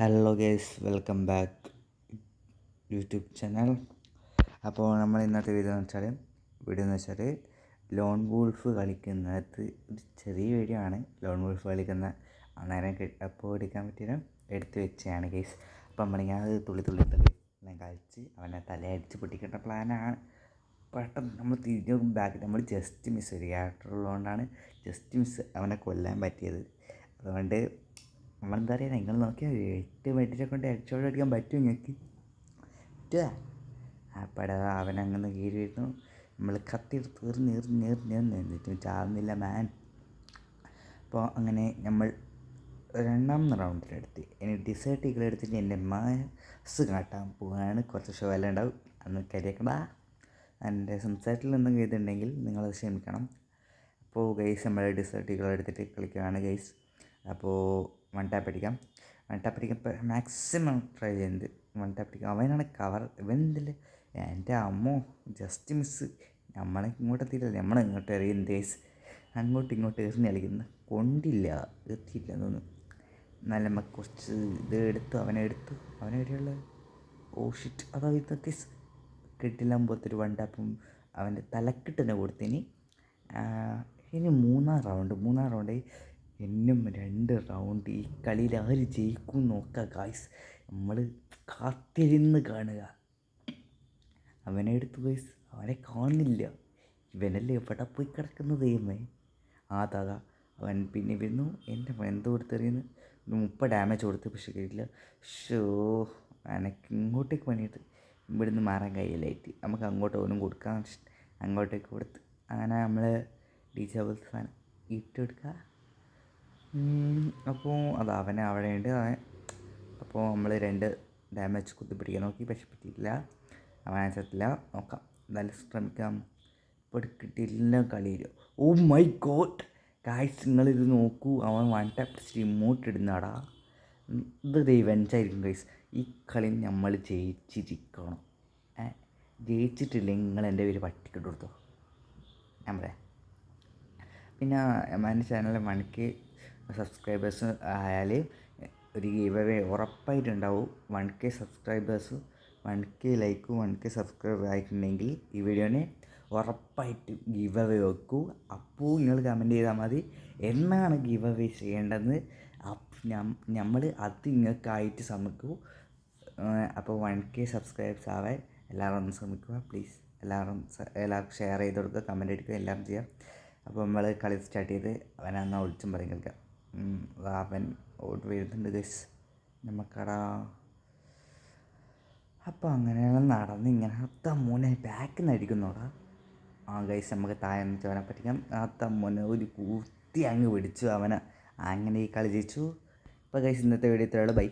Hello guys, welcome back YouTube channel. അപ്പോൾ നമ്മൾ ഇന്നത്തെ വീഡിയോ എന്ന് വെച്ചാൽ ലോൺ വോൾഫ് കളിക്കുന്നത് ഒരു ചെറിയ വീഡിയോ ആണ്. ലോൺ വോൾഫ് കളിക്കുന്ന അന്നേരം അപ്പോൾ എടുക്കാൻ പറ്റിയ എടുത്ത് വെച്ചതാണ് ഗേസ്. അപ്പോൾ നമ്മളിങ്ങനെ അത് തുള്ളി എല്ലാം കളിച്ച് അവനെ തലയടിച്ച് പൊട്ടിക്കേണ്ട പ്ലാനാണ്. പെട്ടെന്ന് നമ്മൾ തിരിഞ്ഞു ബാക്ക് നമ്മൾ ജസ്റ്റ് മിസ്, ഒരു ക്യാരക്ടർ ഉള്ളതുകൊണ്ടാണ് ജസ്റ്റ് മിസ് അവനെ കൊല്ലാൻ പറ്റിയത്. അതുകൊണ്ട് നമ്മളെന്താ പറയുക, നിങ്ങൾ നോക്കിയാൽ 8 മിനിറ്റിനെ കൊണ്ട് ഹെഡ്ഷോട്ട് അടിക്കാൻ പറ്റും നിങ്ങൾക്ക് പറ്റുക. അപ്പടാ അവനങ്ങനെ കീറി വരുന്നു. നമ്മൾ കത്തിയെടുത്ത് എറിഞ്ഞിട്ടും ചാവുന്നില്ല മാൻ. അപ്പോൾ അങ്ങനെ നമ്മൾ 2ാം റൗണ്ടിലെടുത്ത് ഇനി ഡിസേർട്ട് എടുത്തിട്ട് എൻ്റെ മാസ് കാട്ടാൻ പോവുകയാണ്. കുറച്ച് ഷോ എല്ലാം ഉണ്ടാവും, അന്ന് കരിയക്കടാ. എൻ്റെ സംസാരത്തിൽ നിന്നും ചെയ്തിട്ടുണ്ടെങ്കിൽ നിങ്ങളത് ക്ഷമിക്കണം. അപ്പോൾ ഗൈസ് നമ്മൾ ഡിസേർട്ട് എടുത്തിട്ട് കളിക്കുകയാണ് ഗൈസ്. അപ്പോൾ വൺ ടാപ്പ് അടിക്കാൻ മാക്സിമം ട്രൈ ചെയ്യുന്നത്. വൺ ടാപ്പ് അടിക്കാം. അവനാണ് കവർ, ഇവനെന്തില്ല എൻ്റെ അമ്മോ ജസ്റ്റ് മിസ്. നമ്മളെ ഇങ്ങോട്ട് എത്തിയില്ല, നമ്മളിങ്ങോട്ട് എറിയുന്ന ഗൈസ്. അങ്ങോട്ടും എറിഞ്ഞ് കളിക്കുന്ന കൊണ്ടില്ല, എത്തിയില്ല തോന്നുന്നു. നല്ല കുറച്ച് ഇത് എടുത്തു, അവനെവിടെയുള്ള ഷിറ്റ് അതാ ഇതൊക്കെ കെട്ടില്ലാകുമ്പോഴത്തൊരു വൺ ടാപ്പും അവൻ്റെ തലക്കിട്ട് തന്നെ കൊടുത്തിനി. ഇനി മൂന്നാം റൗണ്ട് എന്നും 2 റൗണ്ട്. ഈ കളിയിൽ ആര് ജയിക്കും നോക്കുക ഗായ്സ്, നമ്മൾ കാത്തിരുന്ന് കാണുക. അവനെ എടുത്തു ഗൈസ്, അവനെ കാണുന്നില്ല. ഇവനല്ലേ എവിടെ പോയി കിടക്കുന്നത് ദൈവമേ. അതാ അവൻ പിന്നെ വരുന്നു. എൻ്റെ എന്തോ കൊടുത്തെറിയുന്നു. 30 ഡാമേജ് കൊടുത്ത്, പക്ഷേ കഴിയില്ല. എനിക്ക് ഇങ്ങോട്ടേക്ക് പണിയിട്ട് ഇവിടുന്ന് മാറാൻ കഴിയില്ലായിട്ട് നമുക്ക് അങ്ങോട്ട് പോലും കൊടുക്കാൻ അങ്ങോട്ടേക്ക് കൊടുത്ത് അങ്ങനെ നമ്മൾ ഡീച്ചബിൾ സാധനം ഇട്ടെടുക്കുക. അപ്പോൾ അവനെ അവിടെയുണ്ട്. അപ്പോൾ നമ്മൾ 2 ഡാമേജ് കുത്തിപ്പിടിക്കാൻ നോക്കി, പക്ഷെ പറ്റിയില്ല. അവൻ ചത്തില്ല. നോക്കാം, എന്തായാലും ശ്രമിക്കാം. ഇപ്പോൾ കിട്ടിയില്ല കളിയിൽ. ഓ മൈ ഗോഡ് ഗായ്സ്, നിങ്ങളിത് നോക്കൂ. അവൻ വൺ ടാപ്പ് ഇമോട്ട് ഇടുന്നാടാ. ഇത് റിവെഞ്ചായിരിക്കും ഗൈസ്. ഈ കളി നമ്മൾ ജയിച്ചിരിക്കണം. ജയിച്ചിട്ടില്ലെങ്കിൽ നിങ്ങൾ എൻ്റെ പേര് പട്ടിക്കിട്ട് കൊടുത്തോ ഞാൻ പറയാം. പിന്നെ എൻ്റെ ചാനൽ 1K സബ്സ്ക്രൈബേഴ്സ് ആയാൽ ഒരു give away ഉറപ്പായിട്ടുണ്ടാവും. 1K subscribers, 1K ലൈക്കും 1K സബ്സ്ക്രൈബ് ആയിട്ടുണ്ടെങ്കിൽ ഈ വീഡിയോനെ ഉറപ്പായിട്ട് ഗീവ് അവേ വെക്കൂ. അപ്പോൾ നിങ്ങൾ കമൻറ്റ് ചെയ്താൽ മതി എന്നാണ് ഗീവ് അവേ ചെയ്യേണ്ടതെന്ന്. നമ്മൾ അത് നിങ്ങൾക്കായിട്ട് ശ്രമിക്കൂ. അപ്പോൾ 1K സബ്സ്ക്രൈബേഴ്സ് ആവാൻ എല്ലാവരും ഒന്ന് ശ്രമിക്കുക പ്ലീസ്. എല്ലാവർക്കും ഷെയർ ചെയ്ത് കൊടുക്കുക, കമൻറ്റ് അടിക്കുക, എല്ലാം ചെയ്യാം. അപ്പോൾ നമ്മൾ കളി സ്റ്റാർട്ട് ചെയ്ത് അവനെന്നാ ഒളിച്ചും പറയും കളിക്കാം. അവൻ ഓടി വരുന്നുണ്ട് ഗൈസ് നമുക്കടാ. അപ്പോൾ അങ്ങനെയാണ് നടന്ന് ഇങ്ങനെ മോനെ ബാക്കിൽ നിന്ന് അടിക്കുന്നോടാ. ഗൈസ് നമുക്ക് താഴെ അവനെ പറ്റിക്കാം. മോനെ ഒരു കുത്തി അങ്ങ് പിടിച്ചു അവനെ. അങ്ങനെ ഈ കളി ജയിച്ചു. അപ്പോൾ ഗൈസ് ഇന്നത്തെ വീഡിയോ ഇത്രയുള്ളൂ. ബൈ.